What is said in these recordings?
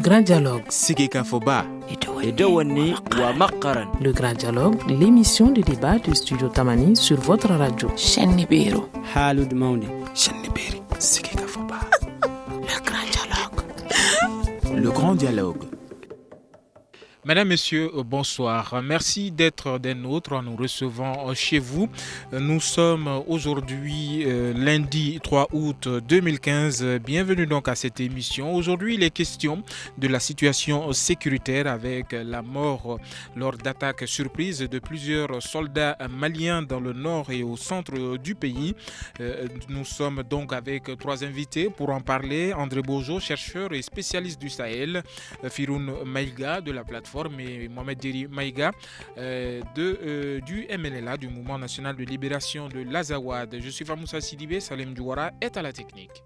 Grand Dialogue. Sigika Foba. Edouani wa Makaran. Le Grand Dialogue, l'émission de débat du studio Tamani sur votre radio. Chenibero. Halud Mauni. Cheniberi. Sigika Foba. Le Grand Dialogue. Le Grand Dialogue. Mesdames, Messieurs, bonsoir. Merci d'être des nôtres en nous recevant chez vous. Nous sommes aujourd'hui lundi 3 août 2015. Bienvenue donc à cette émission. Aujourd'hui, il est question de la situation sécuritaire avec la mort lors d'attaques surprises de plusieurs soldats maliens dans le nord et au centre du pays. Nous sommes donc avec trois invités pour en parler. André Bojo, chercheur et spécialiste du Sahel. Firoun Maïga de la plateforme et Mohamed Deri Maïga du MNLA, du Mouvement National de Libération de l'Azawad. Je suis Famoussa Sidibé, Salem Douara est à la technique.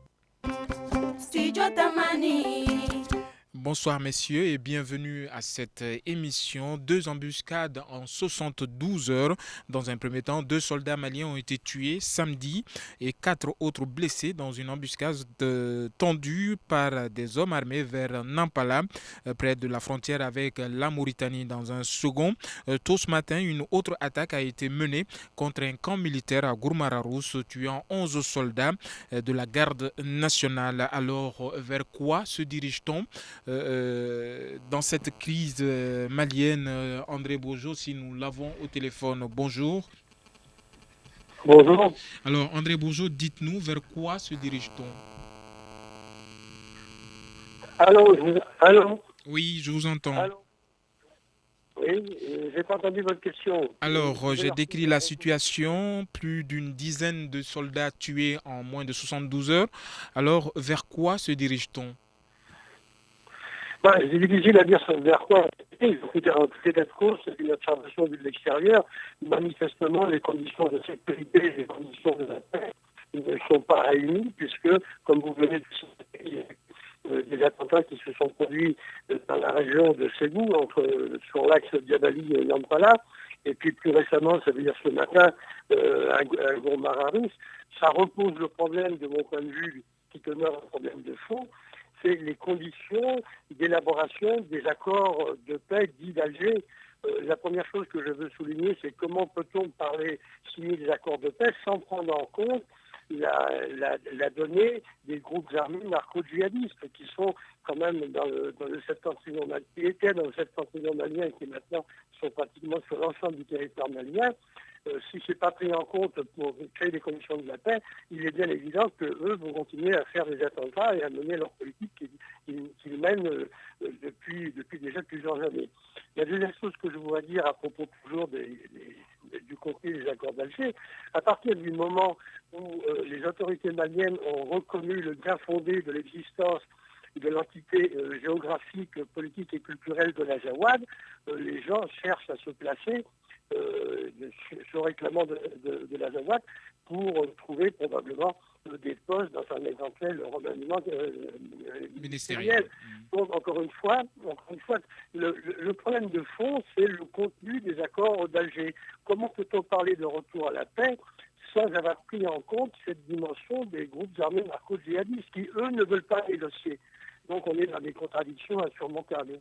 Studio Tamani. Bonsoir messieurs et bienvenue à cette émission. 2 embuscades en 72 heures. Dans un premier temps, 2 soldats maliens ont été tués samedi et 4 autres blessés dans une embuscade tendue par des hommes armés vers Nampala, près de la frontière avec la Mauritanie. Dans un second, tôt ce matin, une autre attaque a été menée contre un camp militaire à Gourmararousse, tuant 11 soldats de la garde nationale. Alors, vers quoi se dirige-t-on dans cette crise malienne? André Bojo, si nous l'avons au téléphone. Bonjour. Bonjour. Alors, André Bojo, dites-nous vers quoi se dirige-t-on? Allô. Oui, je vous entends. Allô. Oui, j'ai pas entendu votre question. Alors, j'ai décrit la situation, plus d'une dizaine de soldats tués en moins de 72 heures. Alors, vers quoi se dirige-t-on? C'est difficile à dire vers quoi. C'est course, c'est une observation vue de l'extérieur. Manifestement, les conditions de sécurité et les conditions de la paix ne sont pas réunies, puisque, comme vous venez de citer, des attentats qui se sont produits dans la région de Ségou, sur l'axe Diabali et Nampala, et puis plus récemment, ça veut dire ce matin, à Gourmararousse. Ça repose le problème, de mon point de vue, qui demeure un problème de fond, c'est les conditions d'élaboration des accords de paix dits d'Alger. La première chose que je veux souligner, c'est comment peut-on signer des accords de paix sans prendre en compte la donnée des groupes armés narco-djihadistes qui sont quand même dans le septentrion malien, qui étaient dans le septentrion malien et qui maintenant sont pratiquement sur l'ensemble du territoire malien. Si ce n'est pas pris en compte pour créer des conditions de la paix, il est bien évident qu'eux vont continuer à faire des attentats et à mener leur politique qu'ils mènent depuis déjà plusieurs années. La deuxième chose que je voudrais dire à propos toujours du contenu des accords d'Alger, à partir du moment où les autorités maliennes ont reconnu le bien fondé de l'existence de l'entité géographique, politique et culturelle de l'Azawad, les gens cherchent à se placer se réclamant de l'Azawad pour trouver probablement des postes dans un éventuel remaniement ministériel. Donc encore une fois, le problème de fond, c'est le contenu des accords d'Alger. Comment peut-on parler de retour à la paix sans avoir pris en compte cette dimension des groupes armés narco-djihadistes qui, eux, ne veulent pas négocier? Donc on est dans des contradictions insurmontables.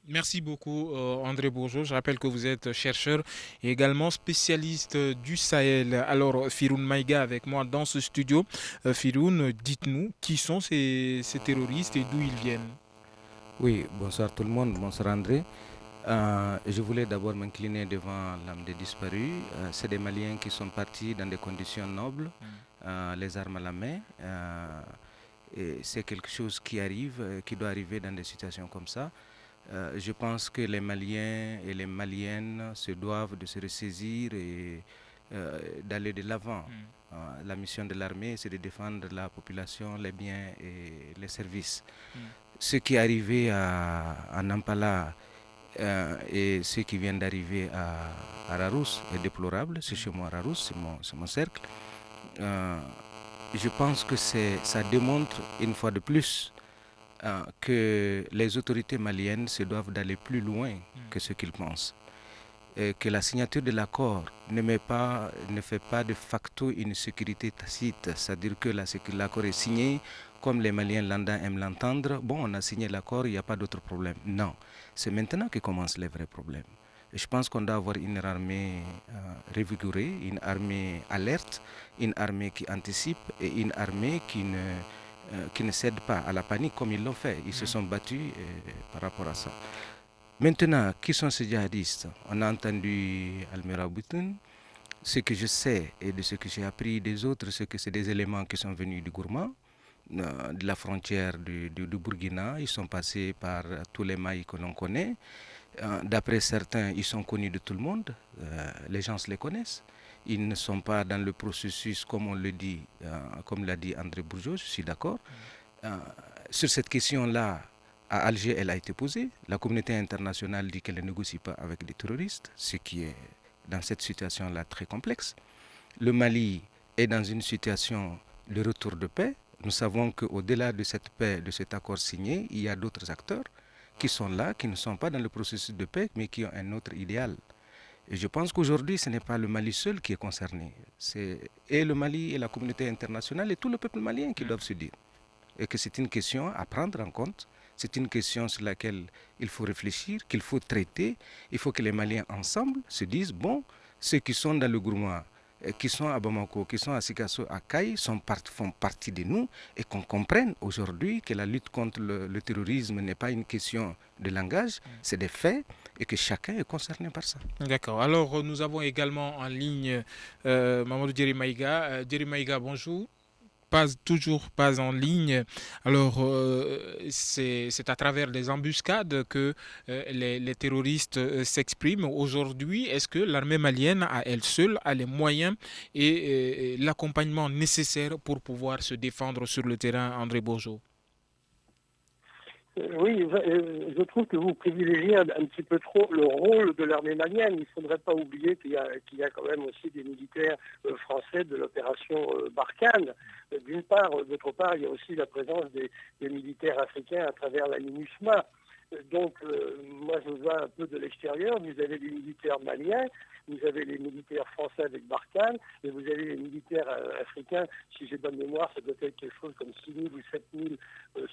Merci beaucoup André Bourgeot. Je rappelle que vous êtes chercheur et également spécialiste du Sahel. Alors Firoun Maïga avec moi dans ce studio. Firoun, dites-nous qui sont ces terroristes et d'où ils viennent? Oui, bonsoir tout le monde, bonsoir André. Je voulais d'abord m'incliner devant l'âme des disparus. C'est des Maliens qui sont partis dans des conditions nobles, les armes à la main. Et c'est quelque chose qui arrive, qui doit arriver dans des situations comme ça. Je pense que les Maliens et les Maliennes se doivent de se ressaisir et d'aller de l'avant. La mission de l'armée, c'est de défendre la population, les biens et les services. Ce qui est arrivé à Nampala et ce qui vient d'arriver à Rarousse est déplorable. C'est chez moi Rarousse, c'est mon cercle. Je pense que ça démontre une fois de plus que les autorités maliennes se doivent d'aller plus loin que ce qu'ils pensent. que la signature de l'accord ne fait pas de facto une sécurité tacite, c'est-à-dire que l'accord est signé, comme les Maliens aiment l'entendre, bon, on a signé l'accord, il n'y a pas d'autre problème. Non, c'est maintenant que commencent les vrais problèmes. Et je pense qu'on doit avoir une armée revigorée, une armée alerte, une armée qui anticipe et une armée qui ne cède pas à la panique comme ils l'ont fait. Ils se sont battus par rapport à ça. Maintenant, qui sont ces djihadistes? On a entendu Almira Boutoun. Ce que je sais et de ce que j'ai appris des autres, c'est que c'est des éléments qui sont venus du Gourma, de la frontière du Burkina. Ils sont passés par tous les mailles que l'on connaît. D'après certains, ils sont connus de tout le monde. Les gens les connaissent. Ils ne sont pas dans le processus, comme on le dit, comme l'a dit André Bourgeot, je suis d'accord. Sur cette question-là, à Alger, elle a été posée. La communauté internationale dit qu'elle ne négocie pas avec des terroristes, ce qui est dans cette situation-là très complexe. Le Mali est dans une situation de retour de paix. Nous savons qu'au-delà de cette paix, de cet accord signé, il y a d'autres acteurs qui sont là, qui ne sont pas dans le processus de paix, mais qui ont un autre idéal. Et je pense qu'aujourd'hui, ce n'est pas le Mali seul qui est concerné. C'est et le Mali et la communauté internationale et tout le peuple malien qui doivent se dire. Et que c'est une question à prendre en compte. C'est une question sur laquelle il faut réfléchir, qu'il faut traiter. Il faut que les Maliens ensemble se disent, bon, ceux qui sont dans le Gourma, qui sont à Bamako, qui sont à Sikasso, à Kaï, font partie de nous et qu'on comprenne aujourd'hui que la lutte contre le terrorisme n'est pas une question de langage, c'est des faits et que chacun est concerné par ça. D'accord. Alors, nous avons également en ligne Mamadou Djerimaïga. Djerimaïga, bonjour. Toujours pas en ligne. Alors, c'est à travers des embuscades que les terroristes s'expriment. Aujourd'hui, est-ce que l'armée malienne, à elle seule, a les moyens et l'accompagnement nécessaire pour pouvoir se défendre sur le terrain, André Bourgeot? Oui, je trouve que vous privilégiez un petit peu trop le rôle de l'armée malienne. Il ne faudrait pas oublier qu'il y a quand même aussi des militaires français de l'opération Barkhane. D'une part, d'autre part, il y a aussi la présence des militaires africains à travers la MINUSMA. Donc, moi, je vois un peu de l'extérieur. Vous avez les militaires maliens, vous avez les militaires français avec Barkhane, et vous avez les militaires africains. Si j'ai bonne mémoire, ça doit être quelque chose comme 6 000 ou 7 000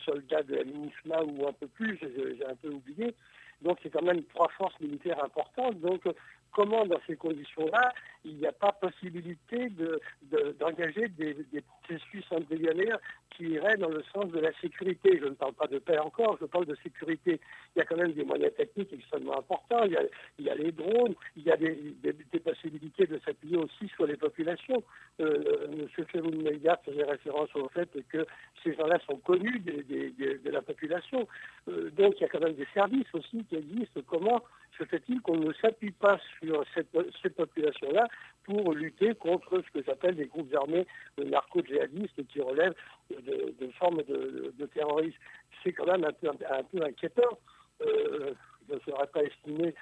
soldats de la MINUSMA ou un peu plus, j'ai un peu oublié. Donc, c'est quand même 3 forces militaires importantes. Donc, comment, dans ces conditions-là, il n'y a pas possibilité d'engager des processus embryonnaires qui iraient dans le sens de la sécurité? Je ne parle pas de paix encore, je parle de sécurité. Il y a quand même des moyens techniques extrêmement importants. Il y a les drones, il y a des possibilités de s'appuyer aussi sur les populations. M. Ferroun-Meillat faisait référence au fait que ces gens-là sont connus de la population. Donc il y a quand même des services aussi qui existent. Comment se fait-il qu'on ne s'appuie pas sur cette population-là pour lutter contre ce que j'appelle des groupes armés narco-djihadistes qui relèvent de formes de terrorisme? C'est quand même un peu inquiétant. Je ne saurais pas estimer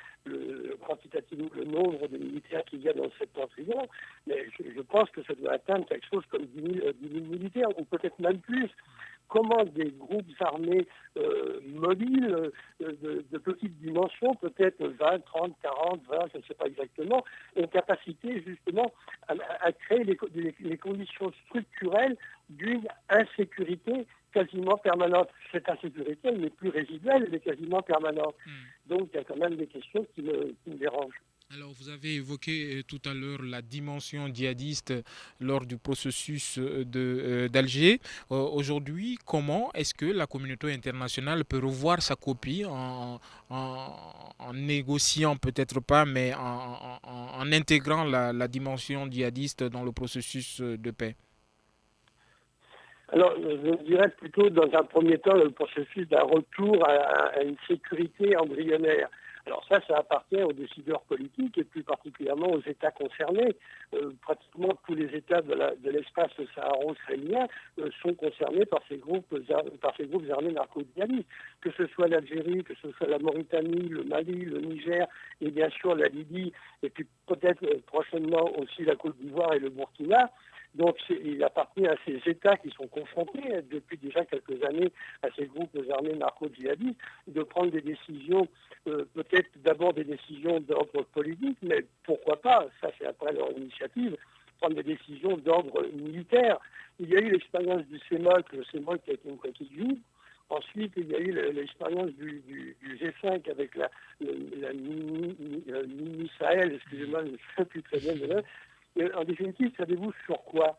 quantitativement le nombre de militaires qu'il y a dans cette bataillon, mais je pense que ça doit atteindre quelque chose comme 10 000 militaires, ou peut-être même plus. Comment des groupes armés mobiles de petite dimension, peut-être 20, 30, 40, 20, je ne sais pas exactement, ont capacité justement à créer les conditions structurelles d'une insécurité quasiment permanente. Cette insécurité, elle n'est plus résiduelle, elle est quasiment permanente. Donc il y a quand même des questions qui me dérangent. Alors, vous avez évoqué tout à l'heure la dimension djihadiste lors du processus d'Alger. Aujourd'hui, comment est-ce que la communauté internationale peut revoir sa copie en négociant, peut-être pas, mais en intégrant la dimension djihadiste dans le processus de paix? Alors, je dirais plutôt, dans un premier temps, le processus d'un retour à une sécurité embryonnaire. Alors ça appartient aux décideurs politiques et plus particulièrement aux États concernés. Pratiquement tous les États de l'espace saharo-sahélien sont concernés par ces groupes armés narco-djihadistes. Que ce soit l'Algérie, que ce soit la Mauritanie, le Mali, le Niger et bien sûr la Libye, et puis peut-être prochainement aussi la Côte d'Ivoire et le Burkina. Donc il appartient à ces États qui sont confrontés depuis déjà quelques années à ces groupes armés narco-djihadistes de prendre des décisions, peut-être d'abord des décisions d'ordre politique, mais pourquoi pas, ça c'est après leur initiative, prendre des décisions d'ordre militaire. Il y a eu l'expérience du CEMOC, le CEMOC qui a été une coquille vide. Ensuite, il y a eu l'expérience du G5 avec la mini-Sahel, excusez-moi, je ne sais plus très bien de là. En définitive, ça débouche sur quoi?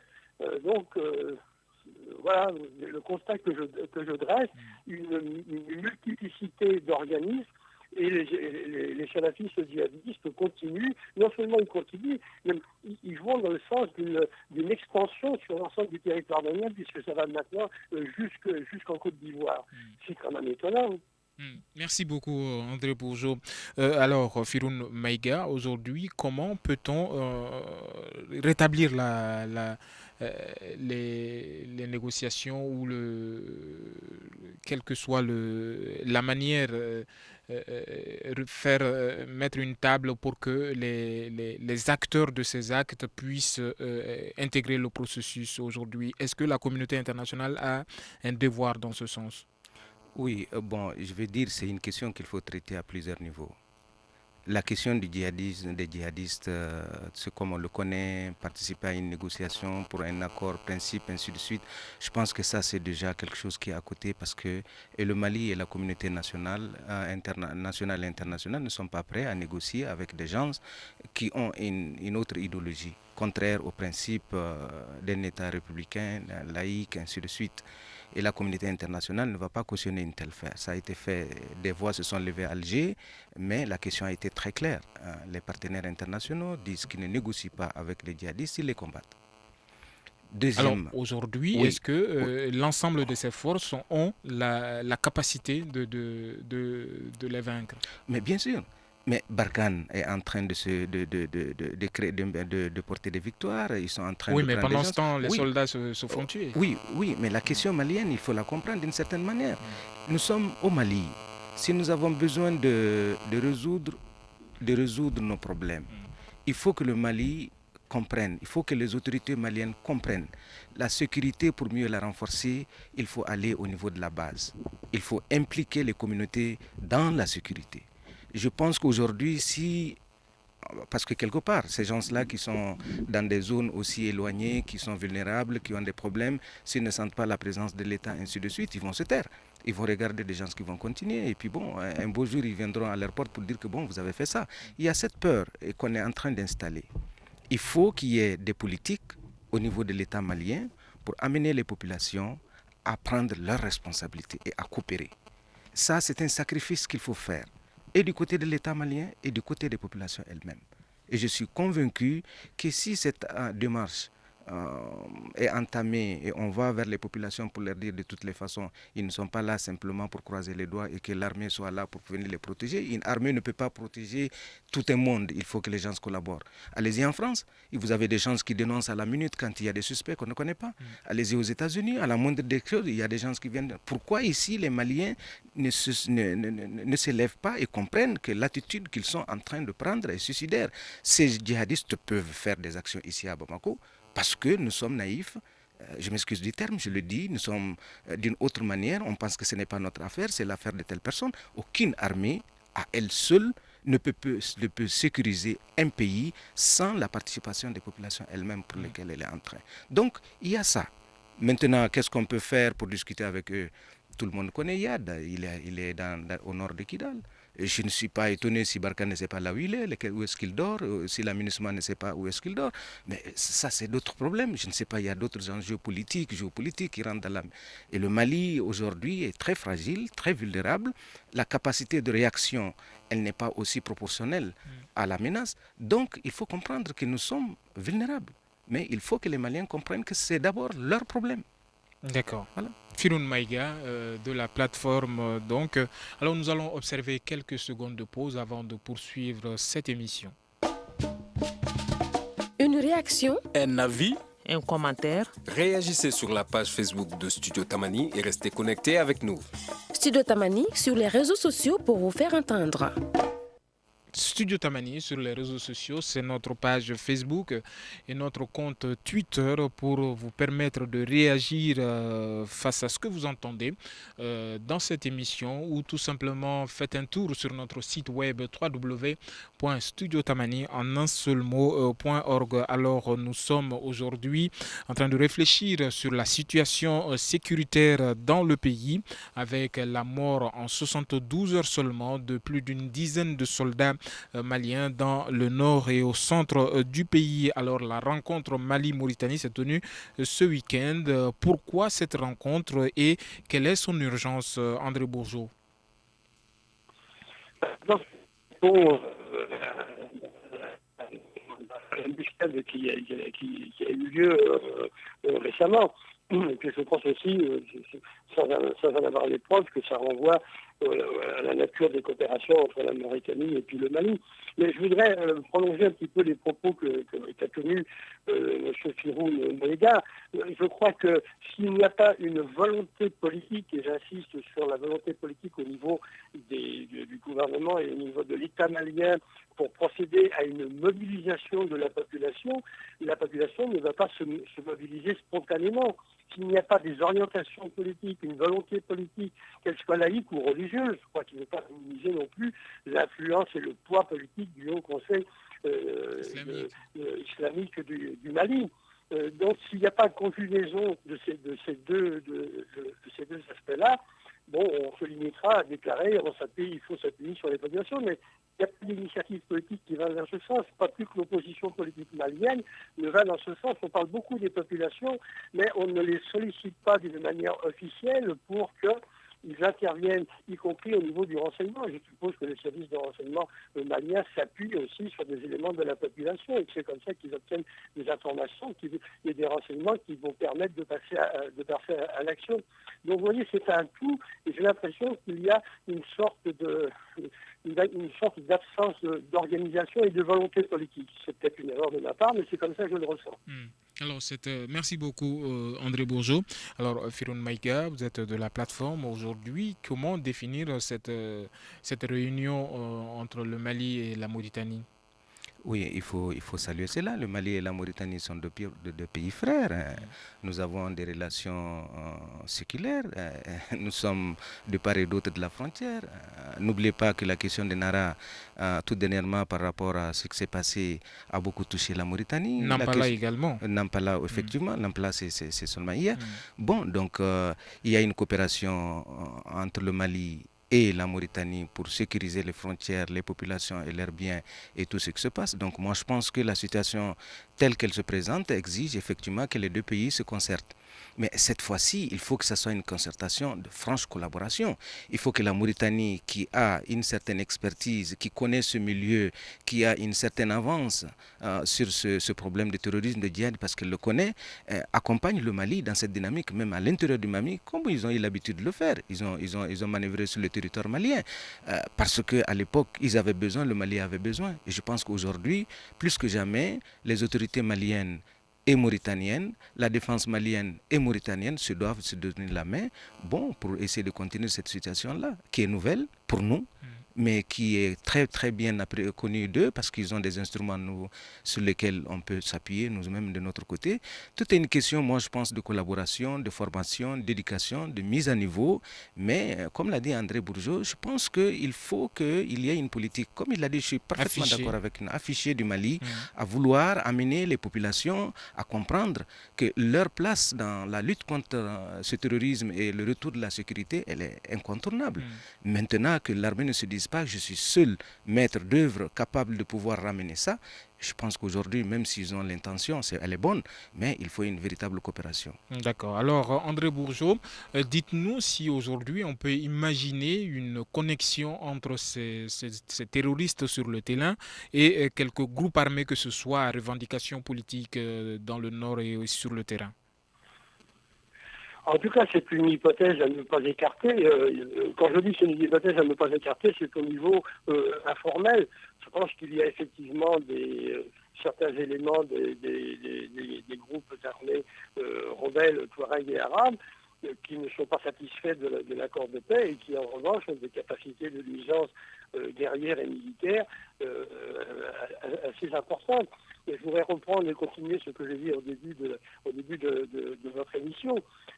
Voilà le constat que je dresse, une multiplicité d'organismes, et les salafistes djihadistes continuent, non seulement ils continuent, mais ils vont dans le sens d'une expansion sur l'ensemble du territoire malien, puisque ça va maintenant jusqu'en Côte d'Ivoire. C'est quand même étonnant. Merci beaucoup, André Bourgeot. Alors, Firoun Maïga, aujourd'hui, comment peut-on rétablir les négociations ou quelle que soit la manière mettre une table pour que les acteurs de ces actes puissent intégrer le processus aujourd'hui? Est-ce que la communauté internationale a un devoir dans ce sens? Oui, je vais dire c'est une question qu'il faut traiter à plusieurs niveaux. La question du djihadisme, des djihadistes, c'est comme on le connaît, participer à une négociation pour un accord, principe, ainsi de suite. Je pense que ça, c'est déjà quelque chose qui est à côté parce que le Mali et la communauté nationale et internationale ne sont pas prêts à négocier avec des gens qui ont une autre idéologie, contraire au principe d'un État républicain, laïque, ainsi de suite. Et la communauté internationale ne va pas cautionner une telle affaire. Ça a été fait, des voix se sont levées à Alger, mais la question a été très claire. Les partenaires internationaux disent qu'ils ne négocient pas avec les djihadistes, ils les combattent. Alors aujourd'hui, oui. Est-ce que l'ensemble de ces forces ont la capacité de les vaincre? Mais bien sûr. Mais Barkhane est en train de porter des victoires. Ils sont en train de prendre mais pendant ce temps, les soldats se font tuer. Oui, mais la question malienne, il faut la comprendre d'une certaine manière. Nous sommes au Mali. Si nous avons besoin de résoudre nos problèmes, il faut que le Mali comprenne, il faut que les autorités maliennes comprennent. La sécurité, pour mieux la renforcer, il faut aller au niveau de la base. Il faut impliquer les communautés dans la sécurité. Je pense qu'aujourd'hui, parce que quelque part, ces gens-là qui sont dans des zones aussi éloignées, qui sont vulnérables, qui ont des problèmes, s'ils ne sentent pas la présence de l'État, ainsi de suite, ils vont se taire. Ils vont regarder des gens qui vont continuer. Et puis un beau jour, ils viendront à leur porte pour dire que vous avez fait ça. Il y a cette peur qu'on est en train d'installer. Il faut qu'il y ait des politiques au niveau de l'État malien pour amener les populations à prendre leurs responsabilités et à coopérer. Ça, c'est un sacrifice qu'il faut faire, et du côté de l'État malien et du côté des populations elles-mêmes. Et je suis convaincu que si cette démarche est entamée et on va vers les populations pour leur dire de toutes les façons, ils ne sont pas là simplement pour croiser les doigts et que l'armée soit là pour venir les protéger. Une armée ne peut pas protéger tout un monde, il faut que les gens collaborent. Allez-y en France, vous avez des gens qui dénoncent à la minute quand il y a des suspects qu'on ne connaît pas. Allez-y aux États-Unis, à la moindre des choses, il y a des gens qui viennent. Pourquoi ici les Maliens ne se lèvent pas et comprennent que l'attitude qu'ils sont en train de prendre est suicidaire? Ces djihadistes peuvent faire des actions ici à Bamako parce que nous sommes naïfs, je m'excuse du terme, je le dis, nous sommes d'une autre manière, on pense que ce n'est pas notre affaire, c'est l'affaire de telle personne. Aucune armée, à elle seule, ne peut sécuriser un pays sans la participation des populations elles-mêmes pour lesquelles elle est en train. Donc, il y a ça. Maintenant, qu'est-ce qu'on peut faire pour discuter avec eux? Tout le monde connaît Yad, il est au nord de Kidal. Je ne suis pas étonné si Barkhane ne sait pas là où il est, où est-ce qu'il dort, si la MINUSMA ne sait pas où est-ce qu'il dort. Mais ça, c'est d'autres problèmes. Je ne sais pas, il y a d'autres enjeux géopolitiques qui rentrent dans la... Et le Mali, aujourd'hui, est très fragile, très vulnérable. La capacité de réaction, elle n'est pas aussi proportionnelle à la menace. Donc, il faut comprendre que nous sommes vulnérables. Mais il faut que les Maliens comprennent que c'est d'abord leur problème. D'accord. Voilà. Firoun Maïga de la plateforme. Alors nous allons observer quelques secondes de pause avant de poursuivre cette émission. Une réaction, un avis, un commentaire. Réagissez sur la page Facebook de Studio Tamani et restez connectés avec nous. Studio Tamani sur les réseaux sociaux pour vous faire entendre. Studio Tamani sur les réseaux sociaux, c'est notre page Facebook et notre compte Twitter pour vous permettre de réagir face à ce que vous entendez dans cette émission ou tout simplement faites un tour sur notre site web www.studiotamani en un seul mot.org. Alors nous sommes aujourd'hui en train de réfléchir sur la situation sécuritaire dans le pays avec la mort en 72 heures seulement de plus d'une dizaine de soldats maliens dans le nord et au centre du pays. Alors la rencontre Mali-Mauritanie s'est tenue ce week-end. Pourquoi cette rencontre et quelle est son urgence, André Bourgeot? Bon, l'embuscade qui a eu lieu récemment. Et puis je pense aussi, sans en avoir les preuves, que ça renvoie à la nature des coopérations entre la Mauritanie et puis le Mali. Mais je voudrais prolonger un petit peu les propos qu'a tenus M. Firou Moïga. Je crois que s'il n'y a pas une volonté politique, et j'insiste sur la volonté politique au niveau du gouvernement et au niveau de l'État malien pour procéder à une mobilisation de la population ne va pas se mobiliser spontanément. S'il n'y a pas des orientations politiques, une volonté politique, qu'elle soit laïque ou religieuse, je crois qu'il ne faut pas minimiser non plus l'influence et le poids politique du Haut Conseil islamique du Mali. Donc s'il n'y a pas de conjugaison de ces deux aspects-là, bon, on se limitera à déclarer il faut s'appuyer sur les populations, mais il n'y a pas d'initiative politique qui va dans ce sens, pas plus que l'opposition politique malienne ne va dans ce sens. On parle beaucoup des populations, mais on ne les sollicite pas d'une manière officielle pour qu'ils interviennent, y compris au niveau du renseignement. Je suppose que le service de renseignement malien s'appuie aussi sur des éléments de la population et que c'est comme ça qu'ils obtiennent des informations et des renseignements qui vont permettre de passer à l'action. Donc vous voyez, c'est un tout et j'ai l'impression qu'il y a une sorte d'absence d'organisation et de volonté politique. C'est peut-être une erreur de ma part, mais c'est comme ça que je le ressens. Alors, merci beaucoup, André Bourgeot. Alors, Firoun Maïga, vous êtes de la plateforme aujourd'hui. Comment définir cette réunion entre le Mali et la Mauritanie? Oui, il faut saluer cela. Le Mali et la Mauritanie sont deux pays frères. Nous avons des relations séculaires. Nous sommes de part et d'autre de la frontière. N'oubliez pas que la question de Nara, tout dernièrement par rapport à ce qui s'est passé, a beaucoup touché la Mauritanie. Nampala également. Nampala, effectivement. Nampala, c'est seulement hier. Bon, donc il y a une coopération entre le Mali et la Mauritanie pour sécuriser les frontières, les populations et leurs biens et tout ce qui se passe. Donc moi je pense que la situation telle qu'elle se présente exige effectivement que les deux pays se concertent. Mais cette fois-ci, il faut que ce soit une concertation de franche collaboration. Il faut que la Mauritanie, qui a une certaine expertise, qui connaît ce milieu, qui a une certaine avance sur ce problème de terrorisme, de djihad, parce qu'elle le connaît, accompagne le Mali dans cette dynamique, même à l'intérieur du Mali, comme ils ont eu l'habitude de le faire. Ils ont manœuvré sur le territoire malien, parce qu'à l'époque, ils avaient besoin, le Mali avait besoin. Et je pense qu'aujourd'hui, plus que jamais, les autorités maliennes et mauritanienne, la défense malienne et mauritanienne se doivent se donner la main pour essayer de continuer cette situation-là, qui est nouvelle pour nous, mais qui est très très bien connue d'eux parce qu'ils ont des instruments sur lesquels on peut s'appuyer nous-mêmes de notre côté. Tout est une question, moi je pense, de collaboration, de formation, d'éducation, de mise à niveau, mais comme l'a dit André Bourgeot, je pense qu'il faut qu'il y ait une politique, comme il l'a dit, je suis parfaitement d'accord avec une affichée du Mali, à vouloir amener les populations à comprendre que leur place dans la lutte contre ce terrorisme et le retour de la sécurité, elle est incontournable. Maintenant que l'armée ne se dise pas que je suis seul maître d'œuvre capable de pouvoir ramener ça, je pense qu'aujourd'hui, même s'ils ont l'intention, elle est bonne, mais il faut une véritable coopération. D'accord. Alors, André Bourgeot, dites-nous si aujourd'hui on peut imaginer une connexion entre ces terroristes sur le terrain et quelques groupes armés, que ce soit à revendication politique dans le nord et sur le terrain. En tout cas, c'est une hypothèse à ne pas écarter. Quand je dis que c'est une hypothèse à ne pas écarter, c'est au niveau informel. Je pense qu'il y a effectivement certains éléments des groupes armés rebelles, Touareg et Arabes, qui ne sont pas satisfaits de l'accord de paix et qui, en revanche, ont des capacités de nuisance guerrière et militaire assez importante. Et je voudrais reprendre et continuer ce que j'ai dit au début de votre émission.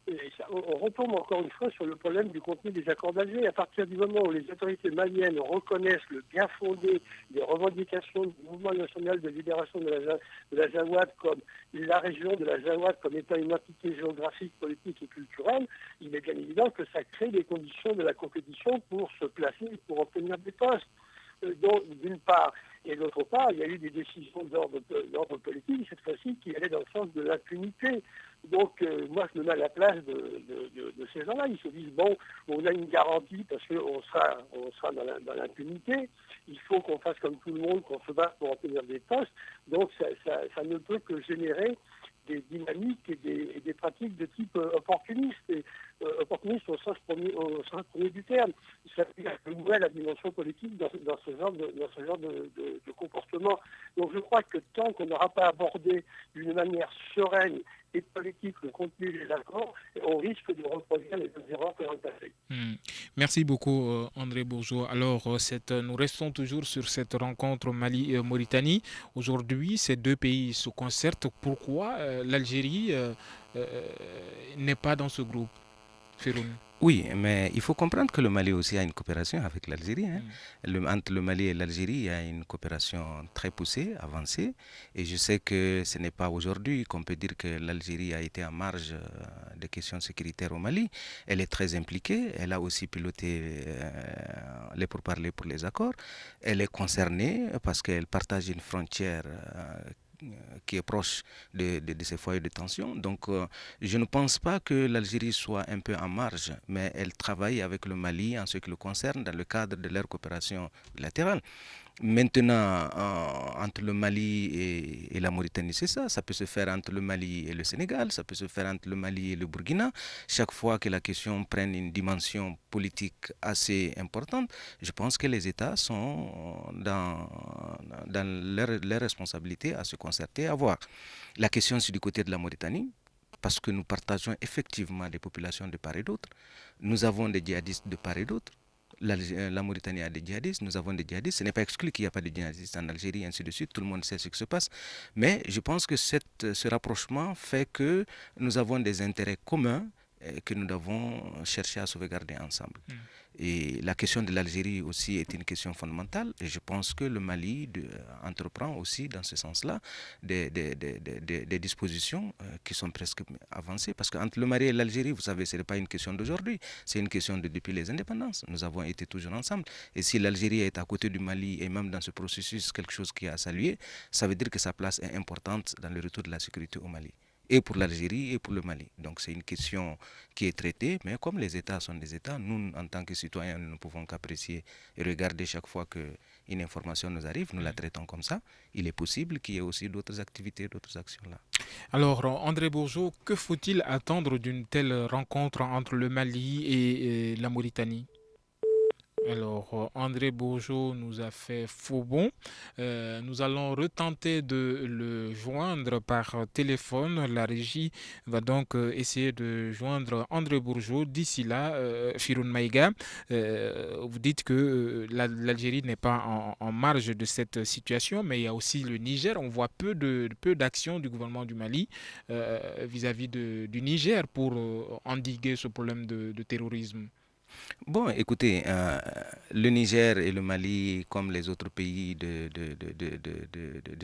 Et on retombe encore une fois sur le problème du contenu des accords d'Alger. À partir du moment où les autorités maliennes reconnaissent le bien fondé des revendications du mouvement national de libération de la Jawad comme la région de la Jawad comme étant une entité géographique, politique et culturelle, il est bien évident que ça crée des conditions de la compétition pour se placer et pour obtenir des postes. Donc, d'une part, et d'autre part, il y a eu des décisions d'ordre politique, cette fois-ci, qui allaient dans le sens de l'impunité. Donc, moi, je me mets à la place de ces gens-là. Ils se disent, bon, on a une garantie parce qu'on sera dans l'impunité. Il faut qu'on fasse comme tout le monde, qu'on se batte pour obtenir des postes. Donc, ça ne peut que générer des dynamiques et des pratiques de type opportuniste, opportuniste au sens premier du terme. Ça veut dire que la dimension politique dans ce genre de comportement. Donc je crois que tant qu'on n'aura pas abordé d'une manière sereine et politique le contenu des accords, on risque de reproduire les erreurs que l'on a passées. Merci beaucoup André Bourgeois. Alors nous restons toujours sur cette rencontre Mali-Mauritanie. Aujourd'hui, ces deux pays se concertent. Pourquoi l'Algérie n'est pas dans ce groupe, Firoun? Oui, mais il faut comprendre que le Mali aussi a une coopération avec l'Algérie. Entre le Mali et l'Algérie, il y a une coopération très poussée, avancée. Et je sais que ce n'est pas aujourd'hui qu'on peut dire que l'Algérie a été en marge des questions sécuritaires au Mali. Elle est très impliquée. Elle a aussi piloté les pourparlers pour les accords. Elle est concernée parce qu'elle partage une frontière qui est proche de ces foyers de tension. Donc, je ne pense pas que l'Algérie soit un peu en marge, mais elle travaille avec le Mali en ce qui le concerne dans le cadre de leur coopération bilatérale. Maintenant, entre le Mali et la Mauritanie, c'est ça. Ça peut se faire entre le Mali et le Sénégal, ça peut se faire entre le Mali et le Burkina. Chaque fois que la question prenne une dimension politique assez importante, je pense que les États sont dans leur responsabilité à se concerter, à voir. La question, c'est du côté de la Mauritanie, parce que nous partageons effectivement des populations de part et d'autre. Nous avons des djihadistes de part et d'autre. La Mauritanie a des djihadistes, nous avons des djihadistes. Ce n'est pas exclu qu'il n'y a pas de djihadistes en Algérie, ainsi de suite. Tout le monde sait ce qui se passe. Mais je pense que ce rapprochement fait que nous avons des intérêts communs que nous devons chercher à sauvegarder ensemble. Et la question de l'Algérie aussi est une question fondamentale. Et je pense que le Mali entreprend aussi dans ce sens-là des dispositions qui sont presque avancées. Parce qu'entre le Mali et l'Algérie, vous savez, ce n'est pas une question d'aujourd'hui. C'est une question de depuis les indépendances. Nous avons été toujours ensemble. Et si l'Algérie est à côté du Mali et même dans ce processus quelque chose qui est à saluer, ça veut dire que sa place est importante dans le retour de la sécurité au Mali. Et pour l'Algérie et pour le Mali. Donc c'est une question qui est traitée, mais comme les États sont des États, nous, en tant que citoyens, nous ne pouvons qu'apprécier et regarder chaque fois qu'une information nous arrive, nous la traitons comme ça. Il est possible qu'il y ait aussi d'autres activités, d'autres actions là. Alors, André Bourgeois, que faut-il attendre d'une telle rencontre entre le Mali et la Mauritanie ? Alors, André Bourgeois nous a fait faux bond. Nous allons retenter de le joindre par téléphone. La régie va donc essayer de joindre André Bourgeois. D'ici là, Firoun Maïga, vous dites que l'Algérie n'est pas en marge de cette situation, mais il y a aussi le Niger. On voit peu d'actions du gouvernement du Mali vis-à-vis du Niger pour endiguer ce problème de terrorisme. Bon, écoutez, le Niger et le Mali, comme les autres pays de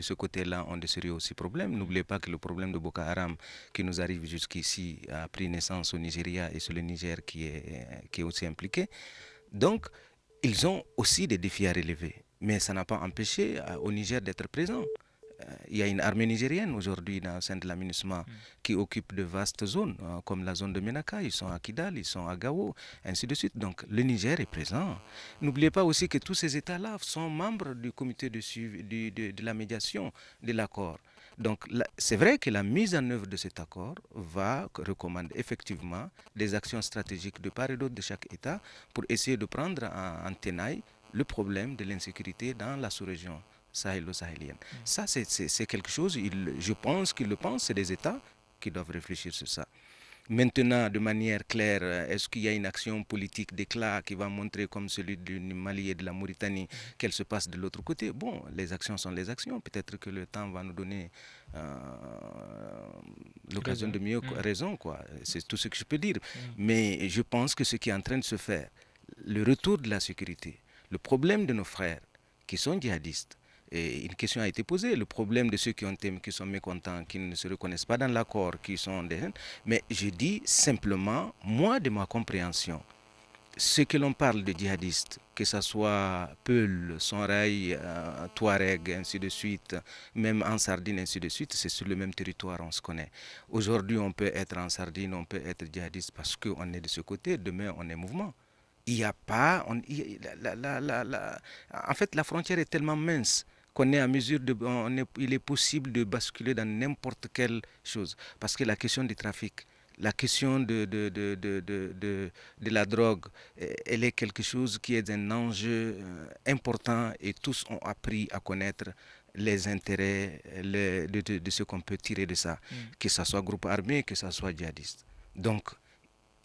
ce côté-là, ont de sérieux aussi problèmes. N'oubliez pas que le problème de Boko Haram qui nous arrive jusqu'ici a pris naissance au Nigeria et c'est le Niger qui est aussi impliqué. Donc, ils ont aussi des défis à relever. Mais ça n'a pas empêché au Niger d'être présent. Il y a une armée nigérienne aujourd'hui au sein de la MINUSMA qui occupe de vastes zones, comme la zone de Menaka. Ils sont à Kidal, ils sont à Gao, ainsi de suite. Donc le Niger est présent. N'oubliez pas aussi que tous ces États-là sont membres du comité de suivi de la médiation de l'accord. Donc c'est vrai que la mise en œuvre de cet accord va recommander effectivement des actions stratégiques de part et d'autre de chaque État pour essayer de prendre en tenaille le problème de l'insécurité dans la sous-région sahélo-sahélienne. Ça, c'est quelque chose, je pense qu'ils le pensent, c'est des États qui doivent réfléchir sur ça. Maintenant, de manière claire, est-ce qu'il y a une action politique d'éclat qui va montrer, comme celui du Mali et de la Mauritanie, qu'elle se passe de l'autre côté? Bon, les actions sont les actions. Peut-être que le temps va nous donner l'occasion de mieux raison, quoi. C'est tout ce que je peux dire. Mais je pense que ce qui est en train de se faire, le retour de la sécurité, le problème de nos frères qui sont djihadistes, et une question a été posée, le problème de ceux qui sont mécontents, qui ne se reconnaissent pas dans l'accord, qui sont des... Mais je dis simplement, moi, de ma compréhension, ce que l'on parle de djihadistes, que ce soit Peul, Sonraï, Touareg, ainsi de suite, même en Sardine, ainsi de suite, c'est sur le même territoire, on se connaît. Aujourd'hui, on peut être en Sardine, on peut être djihadiste parce qu'on est de ce côté, demain, on est mouvement. Il n'y a pas... en fait, la frontière est tellement mince qu'on est à mesure de... il est possible de basculer dans n'importe quelle chose. Parce que la question du trafic, la question de la drogue, elle est quelque chose qui est un enjeu important et tous ont appris à connaître les intérêts de ce qu'on peut tirer de ça, que ce soit groupe armé, que ce soit djihadiste. Donc,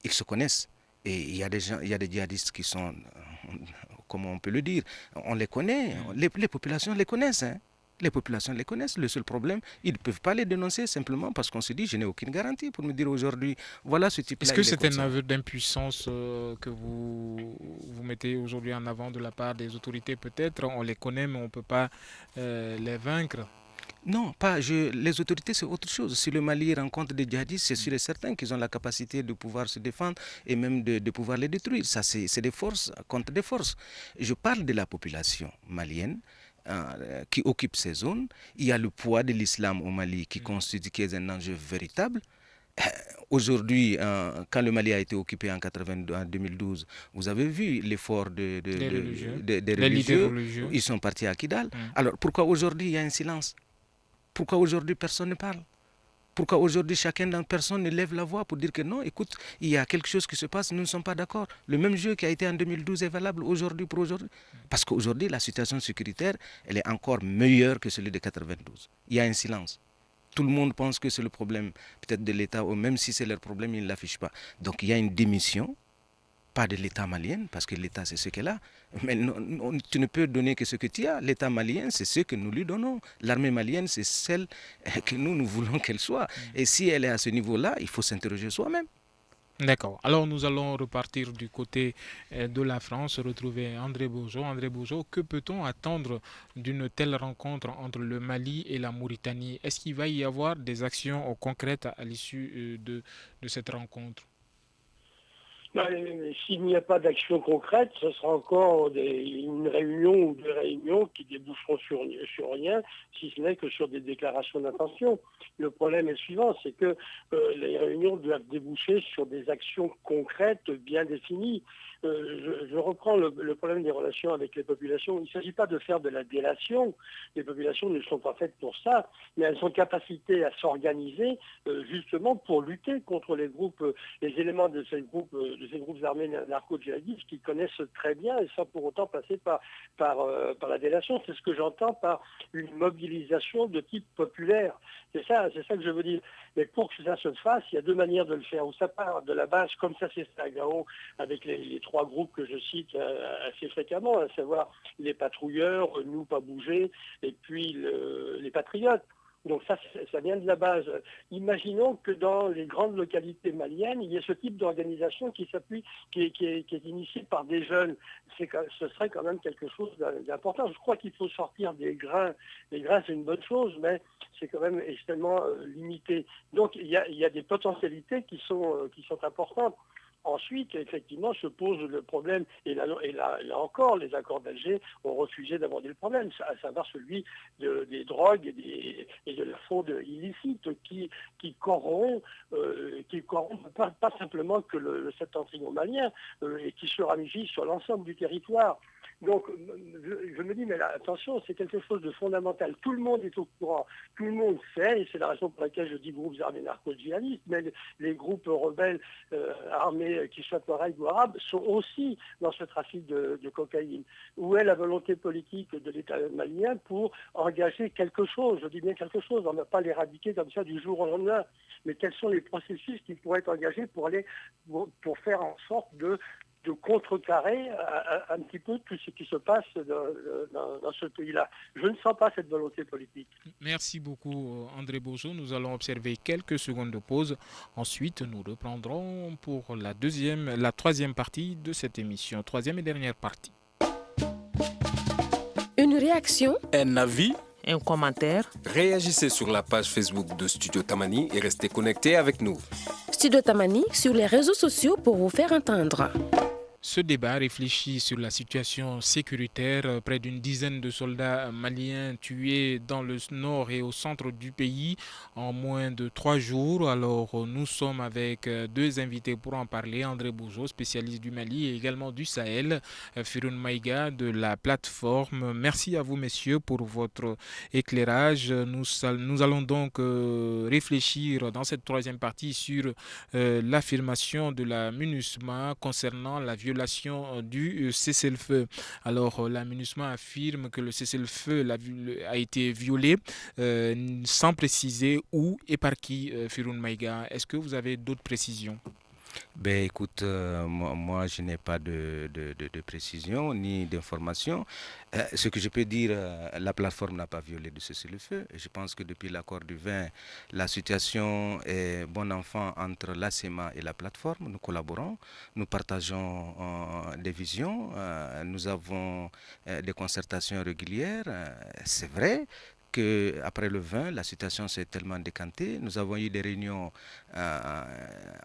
ils se connaissent. Et il y a des gens, il y a des djihadistes qui sont, comment on peut le dire, on les connaît, les populations les connaissent. Hein. Les populations les connaissent. Le seul problème, ils ne peuvent pas les dénoncer simplement parce qu'on se dit, je n'ai aucune garantie pour me dire aujourd'hui, voilà ce type-là. Est-ce que c'est un aveu d'impuissance que vous mettez aujourd'hui en avant de la part des autorités? Peut-être, on les connaît, mais on ne peut pas les vaincre. Non, les autorités, c'est autre chose. Si le Mali rencontre des djihadistes, c'est sûr et certain qu'ils ont la capacité de pouvoir se défendre et même de pouvoir les détruire. Ça, c'est des forces contre des forces. Je parle de la population malienne qui occupe ces zones. Il y a le poids de l'islam au Mali qui est un enjeu véritable. Aujourd'hui, quand le Mali a été occupé en 2012, vous avez vu l'effort des religieux. Ils sont partis à Kidal. Alors, pourquoi aujourd'hui il y a un silence? Pourquoi aujourd'hui personne ne parle? Pourquoi aujourd'hui personne ne lève la voix pour dire que non, écoute, il y a quelque chose qui se passe, nous ne sommes pas d'accord. Le même jeu qui a été en 2012 est valable aujourd'hui pour aujourd'hui. Parce qu'aujourd'hui, la situation sécuritaire, elle est encore meilleure que celle de 92. Il y a un silence. Tout le monde pense que c'est le problème peut-être de l'État, ou même si c'est leur problème, ils ne l'affichent pas. Donc il y a une démission, pas de l'État malien, parce que l'État c'est ce qu'elle a. Mais tu ne peux donner que ce que tu as. L'État malien, c'est ce que nous lui donnons. L'armée malienne, c'est celle que nous voulons qu'elle soit. Et si elle est à ce niveau-là, il faut s'interroger soi-même. D'accord. Alors nous allons repartir du côté de la France, retrouver André Bourgeot. André Bourgeot, que peut-on attendre d'une telle rencontre entre le Mali et la Mauritanie? Est-ce qu'il va y avoir des actions concrètes à l'issue de cette rencontre? S'il n'y a pas d'action concrète, ce sera encore une réunion ou deux réunions qui déboucheront sur rien, si ce n'est que sur des déclarations d'intention. Le problème est le suivant, c'est que les réunions doivent déboucher sur des actions concrètes bien définies. Je reprends le problème des relations avec les populations. Il ne s'agit pas de faire de la délation. Les populations ne sont pas faites pour ça, mais elles ont capacité à s'organiser justement pour lutter contre les éléments de ces groupes armés narco-djihadistes qui connaissent très bien et sans pour autant passer par la délation. C'est ce que j'entends par une mobilisation de type populaire. C'est ça que je veux dire. Mais pour que ça se fasse, il y a deux manières de le faire. Ou ça part de la base, comme ça s'est fait à Gao, avec les trois groupes que je cite assez fréquemment, à savoir les patrouilleurs, nous pas bouger, et puis les patriotes. Donc ça vient de la base. Imaginons que dans les grandes localités maliennes, il y ait ce type d'organisation qui s'appuie, qui est initiée par des jeunes. Ce serait quand même quelque chose d'important. Je crois qu'il faut sortir des grains. Les grains, c'est une bonne chose, mais c'est quand même extrêmement limité. Donc il y a des potentialités qui sont importantes. Ensuite, effectivement, se pose le problème, et là encore, les accords d'Alger ont refusé d'aborder le problème, à savoir celui des drogues et de la fraude illicite qui corrompt pas simplement que le septentrion malien et qui se ramifie sur l'ensemble du territoire. Donc, je me dis, mais là, attention, c'est quelque chose de fondamental. Tout le monde est au courant, tout le monde sait, et c'est la raison pour laquelle je dis groupes armés narco-djihadistes, mais les groupes rebelles armés, qu'ils soient pareils ou arabes, sont aussi dans ce trafic de cocaïne. Où est la volonté politique de l'État malien pour engager quelque chose? Je dis bien quelque chose, on ne va pas l'éradiquer comme ça du jour au lendemain. Mais quels sont les processus qui pourraient être engagés pour faire en sorte de contrecarrer un petit peu tout ce qui se passe dans ce pays-là. Je ne sens pas cette volonté politique. Merci beaucoup André Bozo. Nous allons observer quelques secondes de pause. Ensuite, nous reprendrons pour la troisième partie de cette émission. Troisième et dernière partie. Une réaction, Un avis, Un commentaire. Réagissez sur la page Facebook de Studio Tamani et restez connectés avec nous. Studio Tamani sur les réseaux sociaux pour vous faire entendre. Ce débat réfléchit sur la situation sécuritaire. Près d'une dizaine de soldats maliens tués dans le nord et au centre du pays en moins de 3 jours. Alors nous sommes avec deux invités pour en parler. André Bozo, spécialiste du Mali et également du Sahel. Firoun Maïga de la plateforme. Merci à vous messieurs pour votre éclairage. Nous allons donc réfléchir dans cette troisième partie sur l'affirmation de la MINUSMA concernant la violation du cessez-le-feu. Alors, la MINUSMA affirme que le cessez-le-feu a été violé sans préciser où et par qui, Firoun Maïga. Est-ce que vous avez d'autres précisions? Ben écoute, moi je n'ai pas de précision ni d'information. Ce que je peux dire, la plateforme n'a pas violé de cessez-le-feu. Je pense que depuis l'accord du 20, la situation est bon enfant entre l'ACEMA et la plateforme. Nous collaborons, nous partageons des visions, nous avons des concertations régulières. C'est vrai qu'après le 20, la situation s'est tellement décantée. Nous avons eu des réunions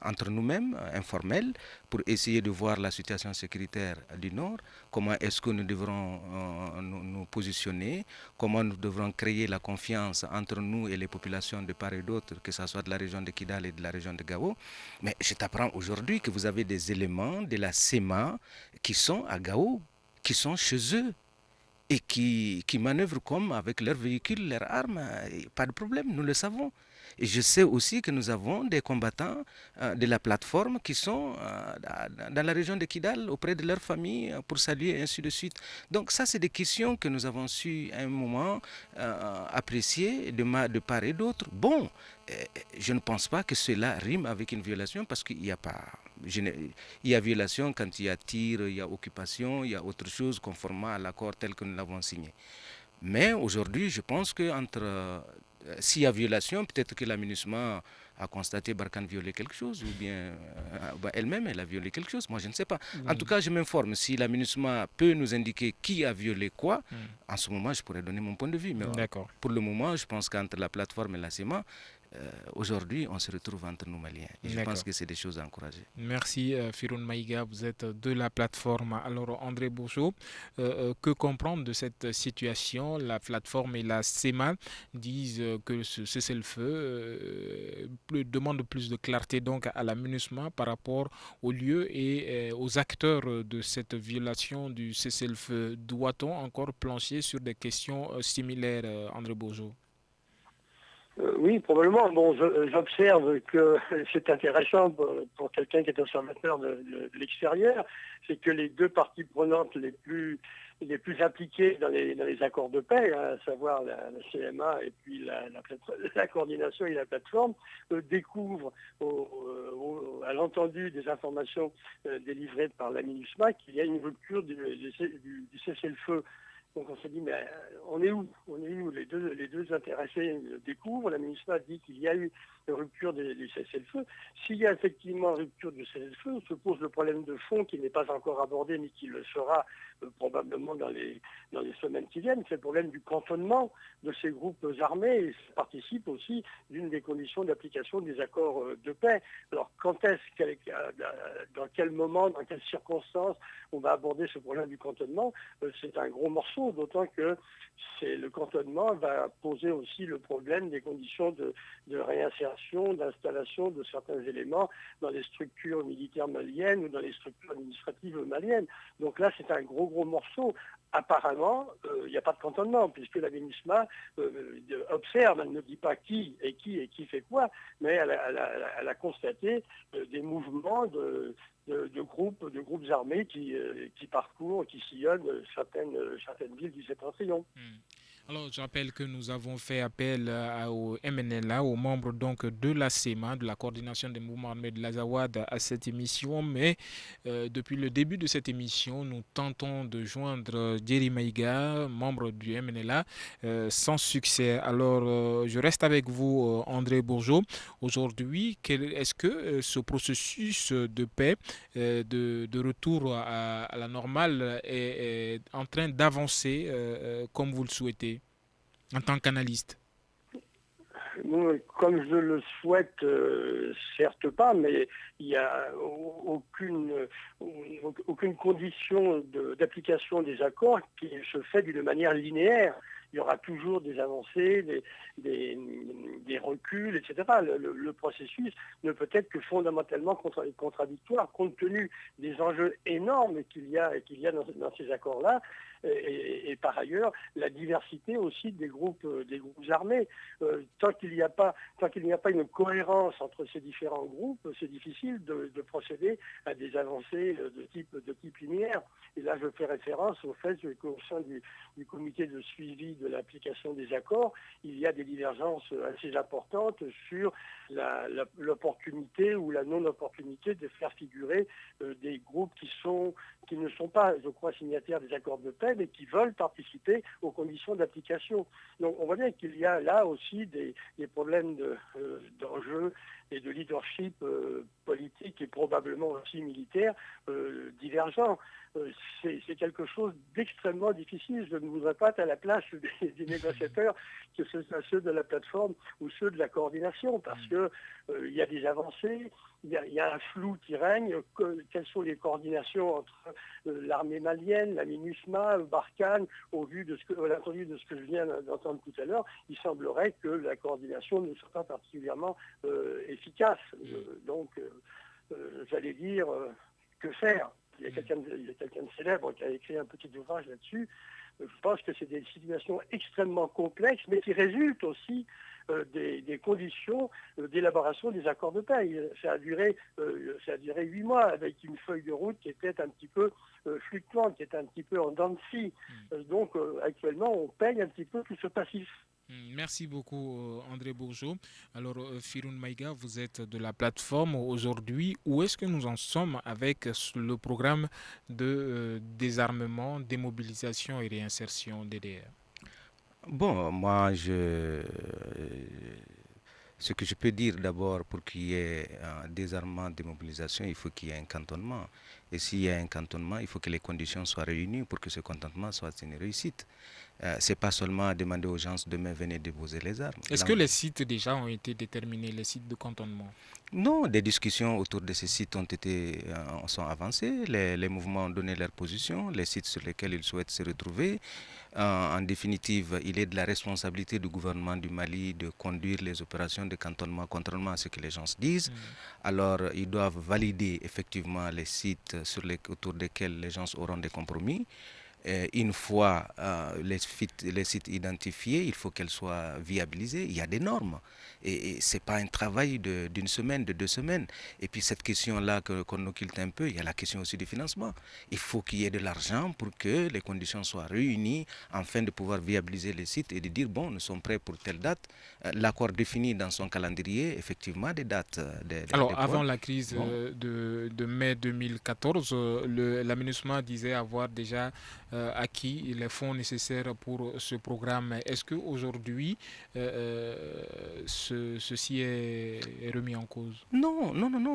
entre nous-mêmes, informelles, pour essayer de voir la situation sécuritaire du Nord, comment est-ce que nous devrons nous positionner, comment nous devrons créer la confiance entre nous et les populations de part et d'autre, que ce soit de la région de Kidal et de la région de Gao. Mais je t'apprends aujourd'hui que vous avez des éléments de la CEMA qui sont à Gao, qui sont chez eux, et qui manœuvrent comme avec leurs véhicules, leurs armes, pas de problème, nous le savons. Et je sais aussi que nous avons des combattants de la plateforme qui sont dans la région de Kidal auprès de leurs familles pour saluer et ainsi de suite. Donc ça, c'est des questions que nous avons su à un moment apprécier de part et d'autre. Bon, je ne pense pas que cela rime avec une violation parce qu'il n'y a pas... Il y a violation quand il y a tir, il y a occupation, il y a autre chose conformément à l'accord tel que nous l'avons signé. Mais aujourd'hui, je pense que s'il y a violation, peut-être que la MINUSMA a constaté Barkhane violer quelque chose, ou bien elle-même, elle a violé quelque chose. Moi, je ne sais pas. En tout cas, je m'informe. Si la MINUSMA peut nous indiquer qui a violé quoi, en ce moment, je pourrais donner mon point de vue. Mais pour le moment, je pense qu'entre la plateforme et la CEMA, aujourd'hui, on se retrouve entre nous Maliens. Et je pense que c'est des choses à encourager. Merci Firoun Maïga, vous êtes de la plateforme. Alors André Bourgeot, que comprendre de cette situation? La plateforme et la CEMA disent que ce cessez-le-feu demande plus de clarté donc à la MINUSMA par rapport au lieu et aux acteurs de cette violation du cessez-le-feu. Doit-on encore plancher sur des questions similaires, André Bourgeot? Oui, probablement. Bon, j'observe que c'est intéressant pour quelqu'un qui est observateur de l'extérieur, c'est que les deux parties prenantes les plus impliquées dans les accords de paix, à savoir la CMA et puis la coordination et la plateforme, découvrent à l'entendu des informations délivrées par la MINUSMA qu'il y a une rupture du cessez-le-feu. Donc on s'est dit, mais on est où? Les deux intéressés découvrent, la MINUSMA dit qu'il y a eu une rupture du cessez-le-feu. S'il y a effectivement rupture du cessez-le-feu, se pose le problème de fond qui n'est pas encore abordé, mais qui le sera probablement dans les semaines qui viennent, c'est le problème du cantonnement de ces groupes armés, et ça participe aussi d'une des conditions d'application des accords de paix. Alors quand dans quel moment, dans quelles circonstances on va aborder ce problème du cantonnement, c'est un gros morceau, d'autant que le cantonnement va poser aussi le problème des conditions de réinsertion d'insertion, d'installation de certains éléments dans les structures militaires maliennes ou dans les structures administratives maliennes. Donc là, c'est un gros morceau. Apparemment, il n'y a pas de cantonnement, puisque la MINUSMA observe, elle ne dit pas qui fait quoi, mais elle a constaté des mouvements de groupes armés qui parcourent, qui sillonnent certaines villes du Septentrion. Alors, je rappelle que nous avons fait appel au MNLA, aux membres donc de la CEMA, de la coordination des mouvements armés de l'Azawad, à cette émission. Mais depuis le début de cette émission, nous tentons de joindre Jerry Maïga, membre du MNLA, sans succès. Alors, je reste avec vous, André Bourgeot. Aujourd'hui, est-ce que ce processus de paix, de retour à la normale, est en train d'avancer comme vous le souhaitez en tant qu'analyste? Comme je le souhaite, certes pas, mais il n'y a aucune condition d'application des accords qui se fait d'une manière linéaire. Il y aura toujours des avancées, des reculs, etc. Le processus ne peut être que fondamentalement contradictoire compte tenu des enjeux énormes qu'il y a dans ces accords-là. Et par ailleurs, la diversité aussi des groupes armés. Tant qu'il n'y a pas une cohérence entre ces différents groupes, c'est difficile de procéder à des avancées de type linéaire. Et là, je fais référence au fait qu'au sein du comité de suivi de l'application des accords, il y a des divergences assez importantes sur l'opportunité ou la non-opportunité de faire figurer des groupes qui ne sont pas, je crois, signataires des accords de paix, mais qui veulent participer aux conditions d'application. Donc on voit bien qu'il y a là aussi des problèmes d'enjeux et de leadership politique et probablement aussi militaire divergents. C'est quelque chose d'extrêmement difficile. Je ne voudrais pas être à la place des négociateurs, que ce soit ceux de la plateforme ou ceux de la coordination, parce que il y a des avancées, il y a un flou qui règne. Quelles sont les coordinations entre l'armée malienne, la MINUSMA, Barkhane, au vu de ce que je viens d'entendre tout à l'heure, il semblerait que la coordination ne soit pas particulièrement efficace. Donc, j'allais dire, que faire ? Il y a quelqu'un de célèbre qui a écrit un petit ouvrage là-dessus. Je pense que c'est des situations extrêmement complexes, mais qui résultent aussi des conditions d'élaboration des accords de paix. Ça a duré 8 mois avec une feuille de route qui était un petit peu fluctuante, qui était un petit peu en dents de scie. Donc actuellement, on paye un petit peu tout ce passif. Merci beaucoup André Bourgeot. Alors Firoun Maïga, vous êtes de la plateforme aujourd'hui. Où est-ce que nous en sommes avec le programme de désarmement, démobilisation et réinsertion DDR? Bon, moi, ce que je peux dire d'abord, pour qu'il y ait un désarmement, démobilisation, il faut qu'il y ait un cantonnement. Et s'il y a un cantonnement, il faut que les conditions soient réunies pour que ce cantonnement soit une réussite. Ce n'est pas seulement demander aux gens demain venez déposer les armes. Est-ce que les sites déjà ont été déterminés, les sites de cantonnement? Non, des discussions autour de ces sites sont avancées. Les mouvements ont donné leur position, les sites sur lesquels ils souhaitent se retrouver. En définitive, il est de la responsabilité du gouvernement du Mali de conduire les opérations de cantonnement, contrairement à ce que les gens se disent. Alors, ils doivent valider effectivement les sites autour desquels les gens auront des compromis. Une fois les sites identifiés, il faut qu'elles soient viabilisées. Il y a des normes. Et ce n'est pas un travail d'une semaine, de 2 semaines. Et puis cette question-là qu'on occulte un peu, il y a la question aussi du financement. Il faut qu'il y ait de l'argent pour que les conditions soient réunies afin de pouvoir viabiliser les sites et de dire, bon, nous sommes prêts pour telle date. L'accord définit dans son calendrier, effectivement, des dates. Alors, avant la crise de mai 2014, la MINUSMA disait avoir déjà acquis les fonds nécessaires pour ce programme. Est-ce qu'aujourd'hui, ceci est remis en cause? Non.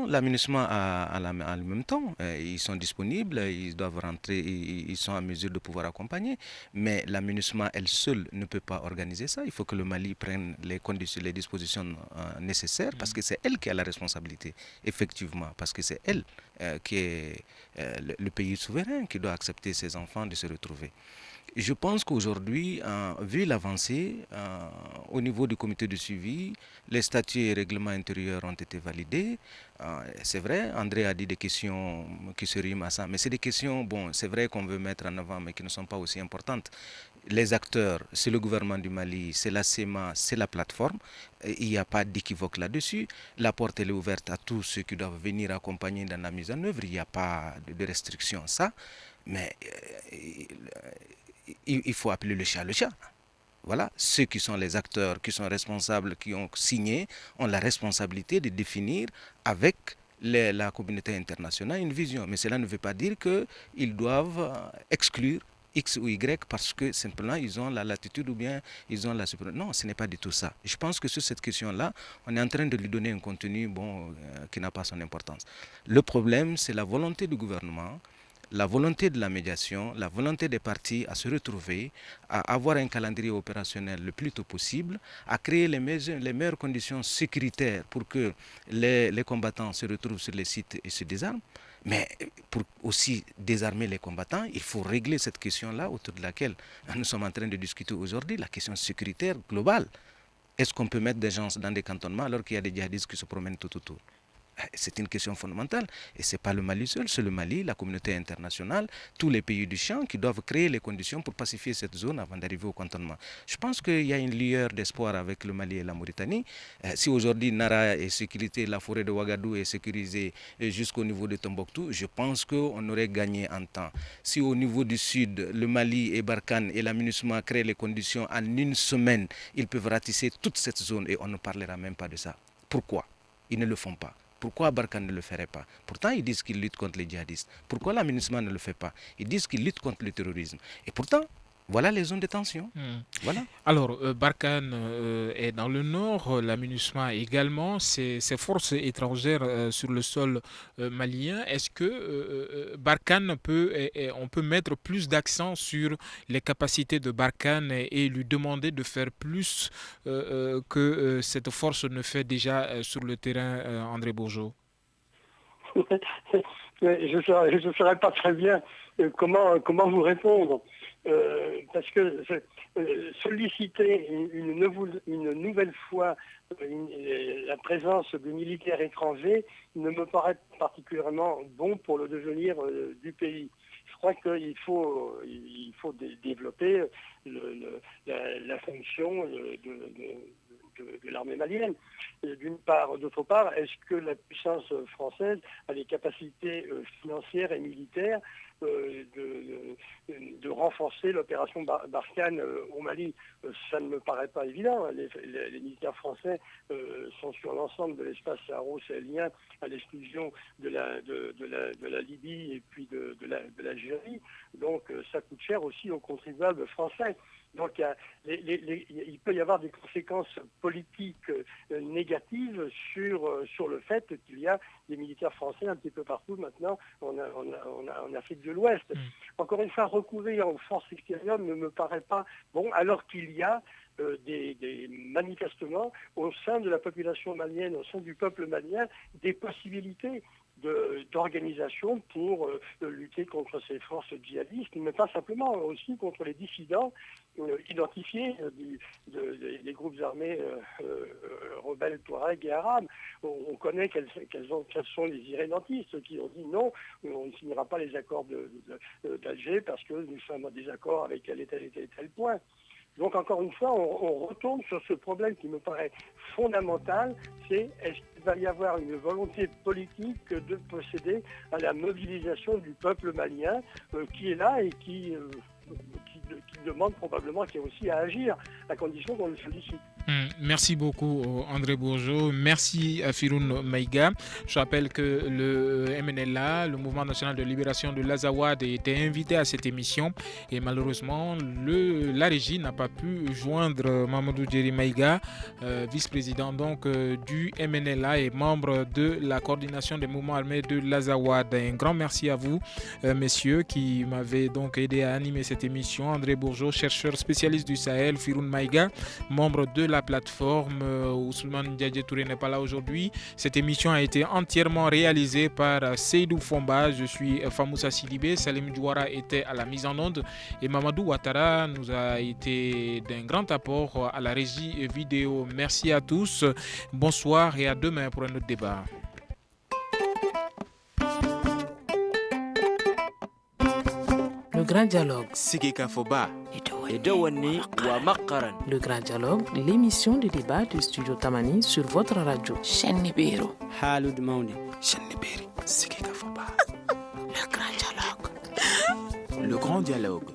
La MINUSMA a le même temps. Ils sont disponibles, ils doivent rentrer, ils sont en mesure de pouvoir accompagner. Mais la MINUSMA, elle seule, ne peut pas organiser ça. Il faut que le Mali prenne les dispositions nécessaires parce que c'est elle qui a la responsabilité, effectivement, parce que c'est elle qui est le pays souverain qui doit accepter ses enfants de se retrouver. Je pense qu'aujourd'hui, vu l'avancée, au niveau du comité de suivi, les statuts et règlements intérieurs ont été validés. C'est vrai, André a dit des questions qui se riment à ça, mais c'est des questions, bon, c'est vrai qu'on veut mettre en avant, mais qui ne sont pas aussi importantes. Les acteurs, c'est le gouvernement du Mali, c'est la CEMA, c'est la plateforme. Il n'y a pas d'équivoque là-dessus. La porte elle est ouverte à tous ceux qui doivent venir accompagner dans la mise en œuvre. Il n'y a pas de restriction à ça. Mais il faut appeler le chat le chat. Voilà, ceux qui sont les acteurs, qui sont responsables, qui ont signé, ont la responsabilité de définir avec la communauté internationale une vision. Mais cela ne veut pas dire qu'ils doivent exclure X ou Y parce que simplement ils ont la latitude ou bien ils ont la supériorité. Non, ce n'est pas du tout ça. Je pense que sur cette question-là, on est en train de lui donner un contenu qui n'a pas son importance. Le problème, c'est la volonté du gouvernement, la volonté de la médiation, la volonté des partis à se retrouver, à avoir un calendrier opérationnel le plus tôt possible, à créer les meilleures conditions sécuritaires pour que les combattants se retrouvent sur les sites et se désarment. Mais pour aussi désarmer les combattants, il faut régler cette question-là autour de laquelle nous sommes en train de discuter aujourd'hui, la question sécuritaire globale. Est-ce qu'on peut mettre des gens dans des cantonnements alors qu'il y a des djihadistes qui se promènent tout autour ? C'est une question fondamentale et ce n'est pas le Mali seul, c'est le Mali, la communauté internationale, tous les pays du champ qui doivent créer les conditions pour pacifier cette zone avant d'arriver au cantonnement. Je pense qu'il y a une lueur d'espoir avec le Mali et la Mauritanie. Si aujourd'hui Nara est sécurisée, la forêt de Ouagadougou est sécurisée jusqu'au niveau de Tombouctou, je pense qu'on aurait gagné en temps. Si au niveau du sud, le Mali et Barkhane et la MINUSMA créent les conditions en une semaine, ils peuvent ratisser toute cette zone et on ne parlera même pas de ça. Pourquoi ? Ils ne le font pas. Pourquoi Barkhane ne le ferait pas? Pourtant, ils disent qu'ils luttent contre les djihadistes. Pourquoi la MINUSMA ne le fait pas? Ils disent qu'ils luttent contre le terrorisme. Et pourtant, voilà les zones de tension. Voilà. Alors, Barkhane est dans le nord, la MINUSMA également, ces forces étrangères sur le sol malien. Est-ce que Barkhane on peut mettre plus d'accent sur les capacités de Barkhane et lui demander de faire plus que cette force ne fait déjà sur le terrain, André Bourgeot? Je ne saurais pas très bien comment vous répondre. Parce que solliciter une nouvelle fois la présence de militaires étrangers ne me paraît particulièrement bon pour le devenir du pays. Je crois qu'il faut développer la fonction de l'armée malienne. D'une part. D'autre part, est-ce que la puissance française a les capacités financières et militaires de renforcer l'opération Barkhane au Mali? Ça ne me paraît pas évident. Les militaires français sont sur l'ensemble de l'espace saharo-sahélien, à l'exclusion de la Libye et puis de l'Algérie. Donc ça coûte cher aussi aux contribuables français. Donc il peut y avoir des conséquences politiques négatives sur le fait qu'il y a des militaires français un petit peu partout maintenant en Afrique de l'Ouest. Encore une fois, recourir aux forces extérieures ne me paraît pas bon, alors qu'il y a des manifestement au sein de la population malienne, au sein du peuple malien, des possibilités d'organisation pour lutter contre ces forces djihadistes, mais pas simplement, aussi contre les dissidents identifiés des groupes armés rebelles touareg et arabes. On connaît quels sont les irrédentistes qui ont dit non, on ne signera pas les accords d'Alger parce que nous sommes en désaccord avec tel et tel point. Donc encore une fois, on retourne sur ce problème qui me paraît fondamental, c'est est-ce qu'il va y avoir une volonté politique de procéder à la mobilisation du peuple malien qui est là et qui demande probablement qu'il y ait aussi à agir, à condition qu'on le sollicite. Merci beaucoup André Bourgeot, merci à Firoun Maïga. Je rappelle que le MNLA, le Mouvement National de Libération de l'Azawad, était invité à cette émission et malheureusement la régie n'a pas pu joindre Mamadou Djeri Maïga, vice-président donc du MNLA et membre de la coordination des mouvements armés de l'Azawad. Un grand merci à vous messieurs qui m'avez donc aidé à animer cette émission. André Bourgeot, chercheur spécialiste du Sahel, Firoun Maïga, membre de la plateforme. Ousmane Diadje Touré n'est pas là aujourd'hui. Cette émission a été entièrement réalisée par Seydou Fomba. Je suis Famoussa Sidibé. Salim Douara était à la mise en onde et Mamadou Ouattara nous a été d'un grand apport à la régie vidéo. Merci à tous. Bonsoir et à demain pour un autre débat. Le grand dialogue. Sigika Foba. Edouani wa Makaran. Le grand dialogue, l'émission de débat du studio Tamani sur votre radio. Shenibiro. Halud Mauni. Shenibiri. Sigika Foba. Le grand dialogue. Le grand dialogue.